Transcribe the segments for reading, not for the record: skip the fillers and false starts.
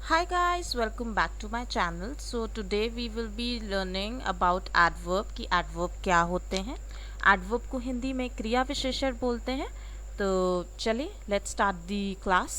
Hi guys, welcome back to my channel. So today we will be learning about adverb कि adverb क्या होते हैं. Adverb को हिंदी में क्रिया विशेषण बोलते हैं. तो चलिए let's start the class.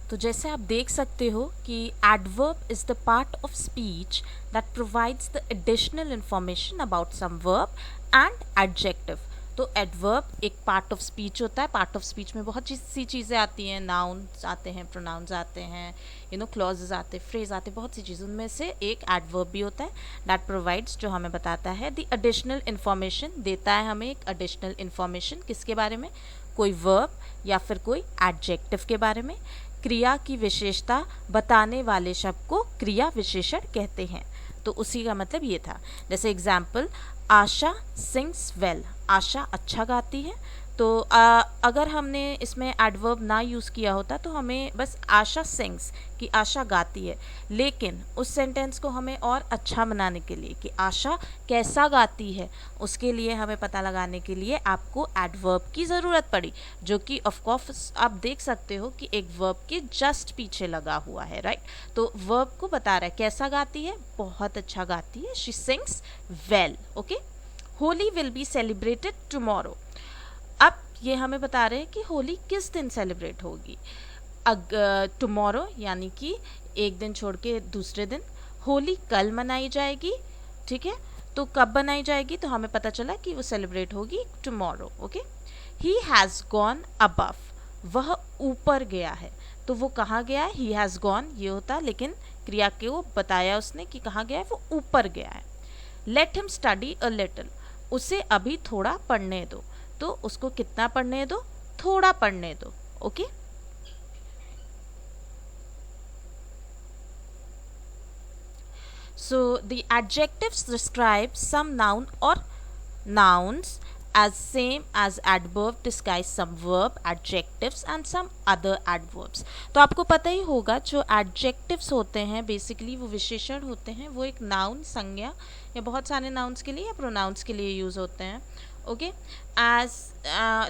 तो जैसे आप देख सकते हो कि adverb is the part of speech that provides the additional information about some verb and adjective. तो एडवर्ब एक पार्ट ऑफ स्पीच होता है. पार्ट ऑफ स्पीच में बहुत सी चीज़ें आती हैं. नाउन्स आते हैं, प्रोनाउंस आते हैं, क्लॉजेज आते हैं, फ्रेज आते हैं, बहुत सी चीज़ें. उनमें से एक एडवर्ब भी होता है दैट प्रोवाइड्स, जो हमें बताता है द एडिशनल इन्फॉर्मेशन, देता है हमें एक एडिशनल इन्फॉर्मेशन. किसके बारे में? कोई वर्ब या फिर कोई एडजेक्टिव के बारे में. क्रिया की विशेषता बताने वाले शब्द को क्रिया विशेषण कहते हैं. तो उसी का मतलब ये था. जैसे एग्जाम्पल, आशा सिंग्स वेल. आशा अच्छा गाती है. तो अगर हमने इसमें एडवर्ब ना यूज़ किया होता तो हमें बस आशा सिंग्स कि आशा गाती है, लेकिन उस सेंटेंस को हमें और अच्छा बनाने के लिए कि आशा कैसा गाती है, उसके लिए हमें पता लगाने के लिए आपको एडवर्ब की ज़रूरत पड़ी, जो कि ऑफकोर्स आप देख सकते हो कि एक वर्ब के जस्ट पीछे लगा हुआ है, राइट. तो वर्ब को बता रहा है कैसा गाती है, बहुत अच्छा गाती है. She sings well. Okay. Holi will be celebrated tomorrow. अब ये हमें बता रहे हैं कि होली किस दिन सेलिब्रेट होगी. टुमारो यानी कि एक दिन छोड़ के दूसरे दिन. होली कल मनाई जाएगी. ठीक है. तो कब मनाई जाएगी, तो हमें पता चला कि वो सेलिब्रेट होगी tomorrow. Okay. He has gone above. वह ऊपर गया है. तो वो कहाँ गया है? ही हैज़ गॉन ये होता, लेकिन क्रिया के वो बताया उसने कि कहाँ गया है, वो ऊपर गया है. Let him study a little. उसे अभी थोड़ा पढ़ने दो. तो उसको कितना पढ़ने दो? थोड़ा पढ़ने दो. Okay. So the adjectives describe some noun or nouns as same as adverb disguise some verb, adjectives and some other adverbs. तो आपको पता ही होगा जो adjectives होते हैं बेसिकली वो विशेषण होते हैं. वो एक नाउन, संज्ञा या बहुत सारे नाउन्स के लिए या प्रोनाउंस के लिए यूज़ होते हैं. ओके.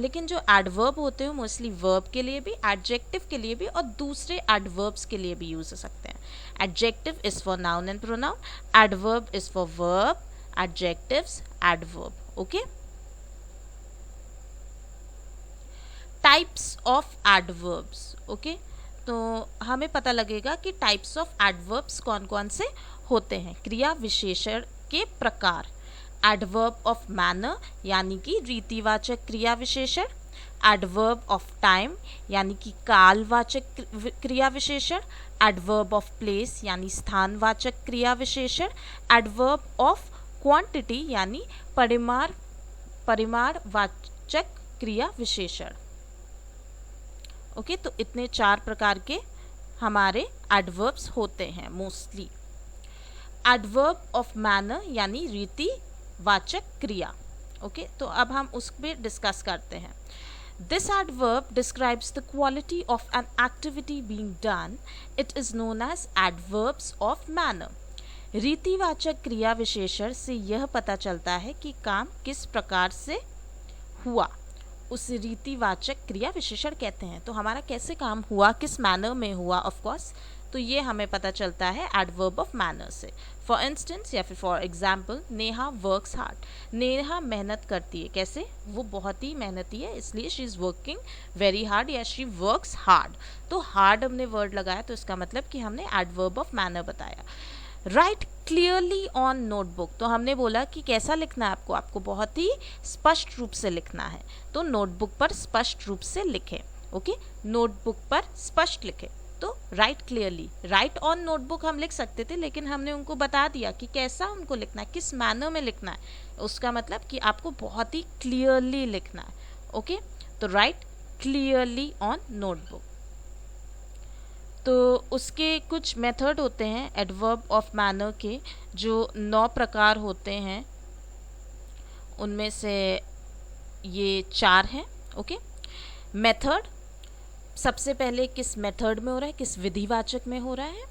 लेकिन जो एडवर्ब होते हैं मोस्टली वर्ब के लिए भी, एडजेक्टिव के लिए भी और दूसरे एडवर्ब्स के लिए भी यूज़ हो सकते हैं. Adjective is for noun and pronoun, adverb is for verb, adjectives adverb. Okay. Types of adverbs. Okay. तो हमें पता लगेगा कि टाइप्स ऑफ एडवर्ब्स कौन कौन से होते हैं. क्रिया विशेषण के प्रकार. एडवर्ब ऑफ मैनर यानी कि रीतिवाचक क्रिया विशेषण. एडवर्ब ऑफ टाइम यानी कि कालवाचक क्रिया विशेषण. एडवर्ब ऑफ प्लेस यानी स्थानवाचक क्रिया विशेषण. एडवर्ब ऑफ क्वांटिटी यानी परिमाणवाचक क्रिया विशेषण. ओके. तो इतने 4 प्रकार के हमारे एडवर्ब्स होते हैं मोस्टली. एडवर्ब ऑफ मैनर यानी रीतिवाचक क्रिया. ओके. तो अब हम उस पर डिस्कस करते हैं. This adverb describes the quality of an activity being done. It is known as adverbs of manner. रीतिवाचक क्रिया विशेषण से यह पता चलता है कि काम किस प्रकार से हुआ, उस रीतिवाचक क्रिया विशेषण कहते हैं. तो हमारा कैसे काम हुआ, किस मैनर में हुआ, ऑफ कोर्स, तो ये हमें पता चलता है एडवर्ब ऑफ मैनर से. फॉर इंस्टेंस या फिर for example, Neha works hard. Neha मेहनत करती है. कैसे? वो बहुत ही मेहनती है, इसलिए she is working very hard या शी वर्क्स हार्ड. तो हार्ड हमने वर्ड लगाया, तो इसका मतलब कि हमने एडवर्ब ऑफ मैनर बताया. Right clearly on notebook. तो हमने बोला कि कैसा लिखना है आपको, आपको बहुत ही स्पष्ट रूप से लिखना है. तो नोटबुक पर स्पष्ट रूप से लिखें. ओके. नोटबुक पर स्पष्ट लिखें. तो right clearly, right on notebook हम लिख सकते थे, लेकिन हमने उनको बता दिया कि कैसा उनको लिखना है, किस मैनर में लिखना है. उसका मतलब कि आपको बहुत ही क्लियरली लिखना है. ओके. तो राइट क्लियरली ऑन नोटबुक. तो उसके कुछ मेथड होते हैं एडवर्ब ऑफ मैनर के, जो 9 प्रकार होते हैं. उनमें से ये 4 हैं. ओके. मेथड. सबसे पहले किस मेथड में हो रहा है, किस विधिवाचक में हो रहा है.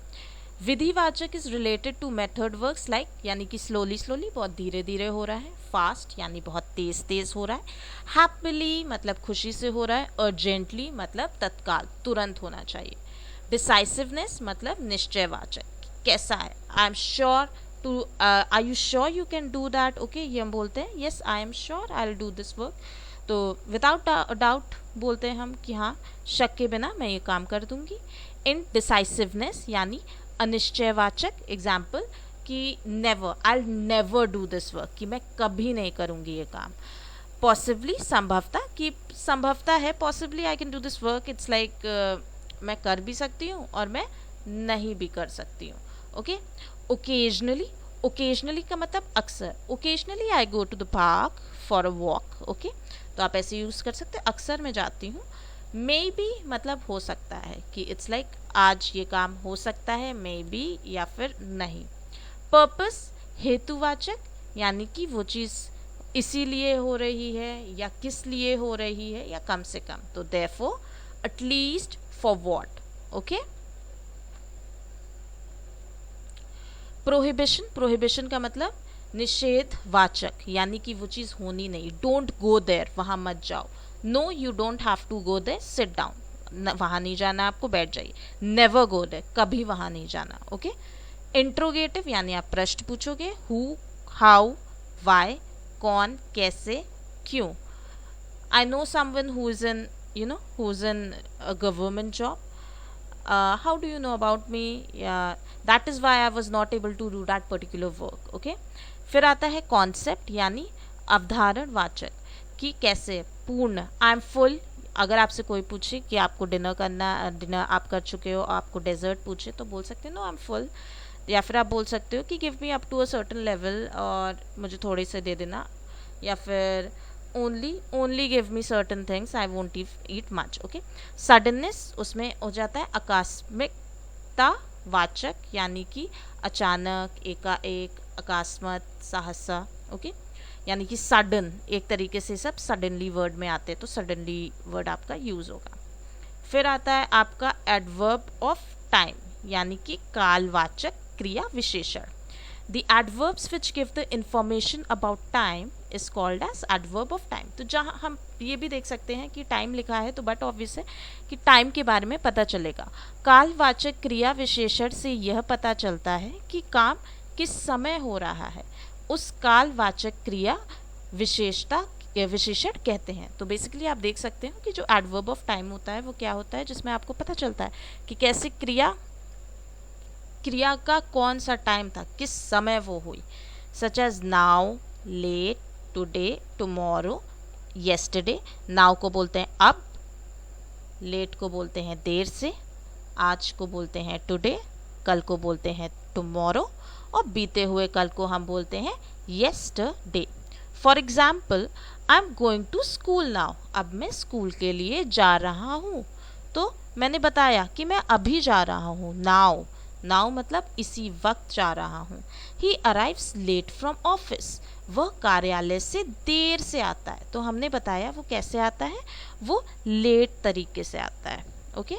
विधिवाचक is related to method works like, यानी कि स्लोली स्लोली, बहुत धीरे धीरे हो रहा है. फास्ट यानी बहुत तेज तेज हो रहा है. हैप्पीली मतलब खुशी से हो रहा है. अर्जेंटली मतलब तत्काल, तुरंत होना चाहिए. डिसाइसिवनेस मतलब निश्चयवाचक, कैसा है। I am sure to, are you sure you can do that, okay, ये हम बोलते हैं yes I am sure I will do this work. तो विदाउट डाउट बोलते हैं हम कि हाँ, शक के बिना मैं ये काम कर दूंगी। इन डिसाइसिवनेस यानी अनिश्चयवाचक, एग्जाम्पल कि never, I never do this work, कि मैं कभी नहीं करूंगी ये काम। पॉसिबली संभवतः, कि संभवतः है, possibly I can do this work, it's like मैं कर भी सकती हूँ और मैं नहीं भी कर सकती हूँ, ओके। ओकेजनली, ओकेजनली का मतलब अक्सर, occasionally I go to the park for a walk, okay, तो आप ऐसे यूज़ कर सकते हैं, अक्सर मैं जाती हूँ। मे बी मतलब हो सकता है, कि इट्स लाइक आज ये काम हो सकता है, मे बी या फिर नहीं। पर्पस हेतुवाचक, यानी कि वो चीज़ इसीलिए हो रही है या किस लिए हो रही है या कम से कम, तो therefore, at least, for what, okay. Prohibition, prohibition का मतलब निषेधवाचक, यानी कि वो चीज़ होनी नहीं। डोंट गो देयर, वहाँ मत जाओ। No you don't have to go there, sit down, वहाँ नहीं जाना आपको, बैठ जाइए। नेवर गो देयर, कभी वहाँ नहीं जाना, ओके। इंट्रोगेटिव यानी आप प्रश्न पूछोगे, हु, हाउ, वाई, कौन, कैसे, क्यों। I know someone who is in, you know, who's in a government job. How do you know about me? That is why I was not able to do that particular work, okay. फिर आता है concept यानी अवधारण वाचक, कि कैसे, पूर्ण, I am full. अगर आपसे कोई पूछे कि आपको डिनर करना, डिनर आप कर चुके हो, आपको डेजर्ट पूछे, तो बोल सकते हो नो आई एम फुल। या फिर आप बोल सकते हो कि give me up to a certain level, और मुझे थोड़े से दे देना। या फिर only give me certain things, I won't eat much, okay. Suddenness, उसमें हो जाता है आकस्मिकता वाचक, यानी कि अचानक, एकाएक, अकस्मात, सहसा, ओके, यानी कि सडन, एक तरीके से सब सडनली वर्ड में आते हैं, तो सडनली वर्ड आपका यूज होगा। फिर आता है आपका एडवर्ब ऑफ टाइम, यानी कि कालवाचक क्रिया विशेषण। The adverbs which give the information about time is called as adverb of time। तो जहाँ हम ये भी देख सकते हैं कि टाइम लिखा है, तो बट ऑब्वियस है कि टाइम के बारे में पता चलेगा। कालवाचक क्रिया विशेषण से यह पता चलता है कि काम किस समय हो रहा है, उस कालवाचक क्रिया विशेषण कहते हैं। तो बेसिकली आप देख सकते हो कि जो एडवर्ब ऑफ टाइम होता है वो क्या होता है, जिसमें आपको पता चलता है कि कैसे क्रिया का कौन सा टाइम था, किस समय वो हुई। Such as now, late, today, tomorrow, yesterday. Now को बोलते हैं अब, लेट को बोलते हैं देर से, आज को बोलते हैं टुडे, कल को बोलते हैं टुमारो, और बीते हुए कल को हम बोलते हैं yesterday. For example, I am going to school now, अब मैं स्कूल के लिए जा रहा हूँ। तो मैंने बताया कि मैं अभी जा रहा हूँ, नाउ, नाउ मतलब इसी वक्त जा रहा हूँ। ही अराइव्स लेट फ्रॉम ऑफिस, वह कार्यालय से देर से आता है। तो हमने बताया वो कैसे आता है, वो लेट तरीके से आता है, ओके।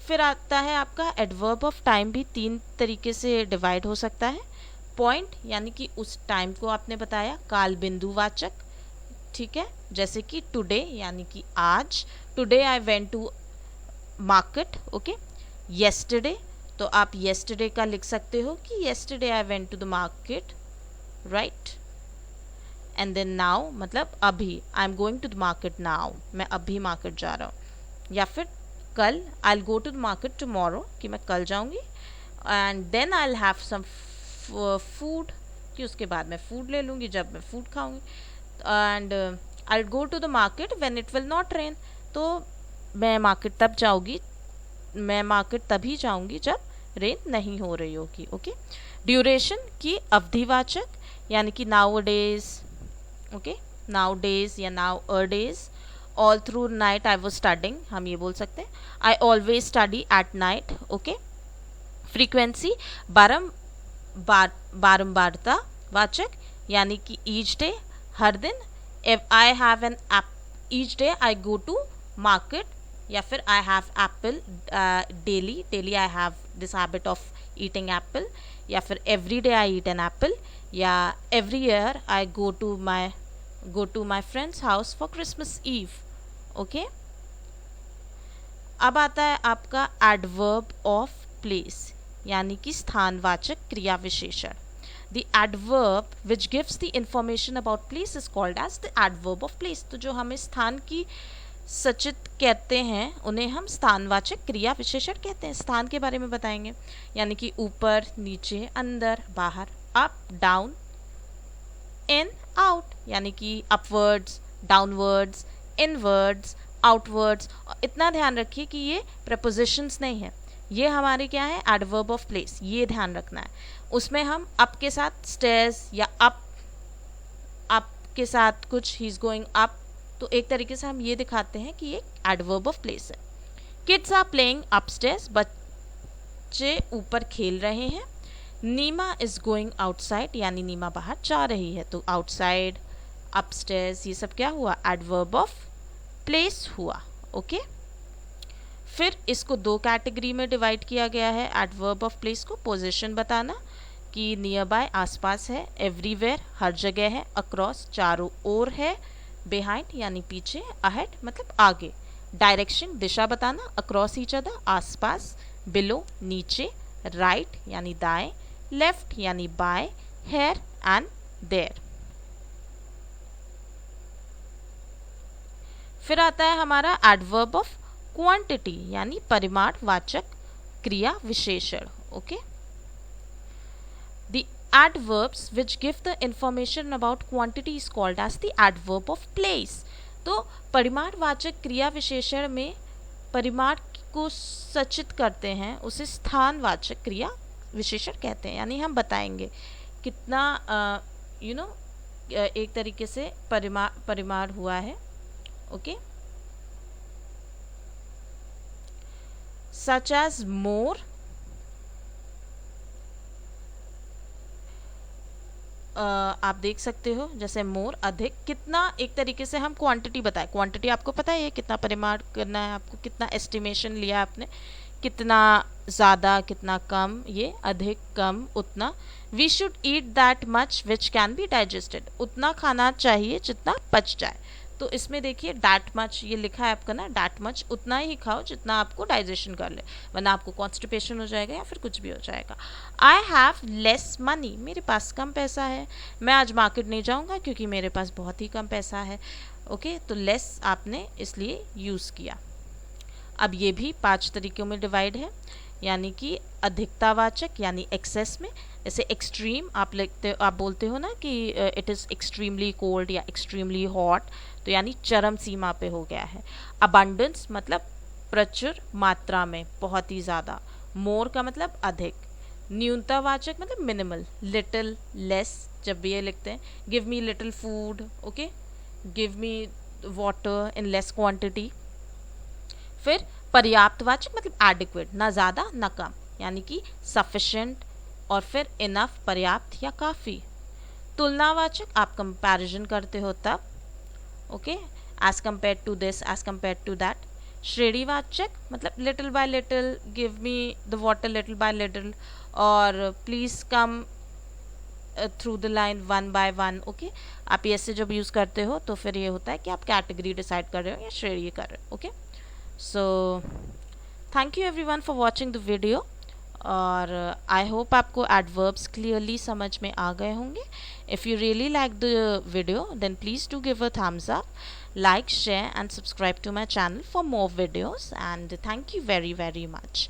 फिर आता है आपका एडवर्ब ऑफ टाइम, भी तीन तरीके से डिवाइड हो सकता है। पॉइंट यानी कि उस टाइम को आपने बताया, काल बिंदुवाचक, ठीक है, जैसे कि टुडे यानी कि आज, today I went to market, okay. Yesterday, तो आप येस्टरडे का लिख सकते हो कि yesterday I went to the market, right. And then now मतलब अभी, I am going to the market now, मैं अभी मार्केट जा रहा हूँ। या फिर कल, I will go to the market tomorrow, कि मैं कल जाऊँगी। And then I will have some food, कि उसके बाद मैं फूड ले लूँगी जब मैं फूड खाऊँगी। And I will go to the market when it will not rain, तो मैं मार्केट तब जाऊँगी, मैं मार्केट तभी जाऊंगी जब रेन नहीं हो रही होगी, ओके। ड्यूरेशन की अवधिवाचक, यानी कि nowadays, okay, nowadays या nowadays. All through night I was studying, हम ये बोल सकते हैं। I always study at night, okay. Frequency बारंबारता वाचक, यानी कि ईच डे, हर दिन। I have an apple, each day I go to market, या फिर I have apple daily I have this habit of eating apple, या फिर every day I eat an Apple, या every year I go to my friend's house for Christmas Eve, okay. अब आता है आपका adverb of place यानी कि स्थानवाचक क्रिया विशेषण. The adverb which gives the information about place is called as the adverb of place. तो जो हमें स्थान की सचित कहते हैं उन्हें हम स्थानवाचक क्रिया विशेषण कहते हैं. स्थान के बारे में बताएंगे यानी कि ऊपर, नीचे, अंदर, बाहर, अप, डाउन, इन, आउट, यानी कि अपवर्ड्स, डाउनवर्ड्स, इनवर्ड्स, आउटवर्ड्स. इतना ध्यान रखिए कि ये प्रपोजिशंस नहीं है, ये हमारे क्या है एडवर्ब ऑफ प्लेस, ये ध्यान रखना है. उसमें हम अप के साथ स्टेयर्स या अप के साथ कुछ ही इज गोइंग अप, तो एक तरीके से हम ये दिखाते हैं कि ये एडवर्ब ऑफ प्लेस है. किड्स आर प्लेइंग अपस्टेयर्स, बच्चे ऊपर खेल रहे हैं. नीमा इज गोइंग आउटसाइड, यानी नीमा बाहर जा रही है. तो आउटसाइड, अपस्टेयर्स, ये सब क्या हुआ एडवर्ब ऑफ प्लेस हुआ. ओके फिर इसको दो कैटेगरी में डिवाइड किया गया है एडवर्ब ऑफ प्लेस को. पोजीशन बताना कि नियर बाय आसपास है, एवरीवेयर हर जगह है, अक्रॉस चारों ओर है, बिहाइंड यानी पीछे, अहेड मतलब आगे, डायरेक्शन दिशा बताना, अक्रॉस ईच अदर आसपास, बिलो नीचे, राइट यानी दाएं, लेफ्ट यानी बाएं, हेयर एंड देयर. फिर आता है हमारा एडवर्ब ऑफ क्वांटिटी यानी परिमाणवाचक क्रिया विशेषण. Okay the adverbs which give the information about quantity is called as the adverb of place. तो परिमाणवाचक क्रिया विशेषण में परिमाण को सचित करते हैं उसे स्थानवाचक क्रिया विशेषण कहते हैं. यानी हम बताएंगे कितना एक तरीके से परिमाण हुआ है. ओके such as more, आप देख सकते हो जैसे मोर अधिक, कितना एक तरीके से हम क्वांटिटी बताएं. क्वांटिटी आपको पता है कितना परिमाण करना है आपको, कितना एस्टिमेशन लिया आपने, कितना ज़्यादा कितना कम, ये अधिक कम उतना. We should eat that much which can be digested, उतना खाना चाहिए जितना पच जाए. तो इसमें देखिए डैट मच ये लिखा है आपका ना, डैट मच उतना ही खाओ जितना आपको डाइजेशन कर ले, वरना आपको कॉन्स्टिपेशन हो जाएगा या फिर कुछ भी हो जाएगा. आई हैव लेस मनी, मेरे पास कम पैसा है, मैं आज मार्केट नहीं जाऊंगा क्योंकि मेरे पास बहुत ही कम पैसा है. ओके तो लेस आपने इसलिए यूज़ किया. अब ये भी 5 तरीकों में डिवाइड है, यानी कि अधिकतावाचक यानी एक्सेस में, जैसे एक्सट्रीम आप बोलते हो ना कि इट इज़ एक्सट्रीमली कोल्ड या एक्सट्रीमली हॉट, तो यानी चरम सीमा पे हो गया है. अबंडेंस मतलब प्रचुर मात्रा में, बहुत ही ज़्यादा. मोर का मतलब अधिक. न्यूनतावाचक मतलब मिनिमल, लिटिल, लेस जब भी ये लिखते हैं. Give me little food, okay, give me water in less quantity. फिर पर्याप्तवाचक मतलब एडिक्वेट, ना ज़्यादा ना कम, यानी कि सफिशिएंट, और फिर इनफ पर्याप्त या काफ़ी. तुलनावाचक आप कंपैरिजन करते हो तब, okay, as compare to this, as compare to that. श्रेणीवाचक मतलब little by little, give me the water little by little, और please come through the line one by one. Okay आप ये ऐसे जब यूज़ करते हो तो फिर ये होता है कि आप कैटेगरी डिसाइड कर रहे हो या श्रेणी कर रहे हो. Okay so thank you everyone for watching the video, और आई होप आपको एडवर्ब्स क्लियरली समझ में आ गए होंगे. If you really like the video then please do give a thumbs up, like, share and subscribe to my channel for more videos, and thank you very much.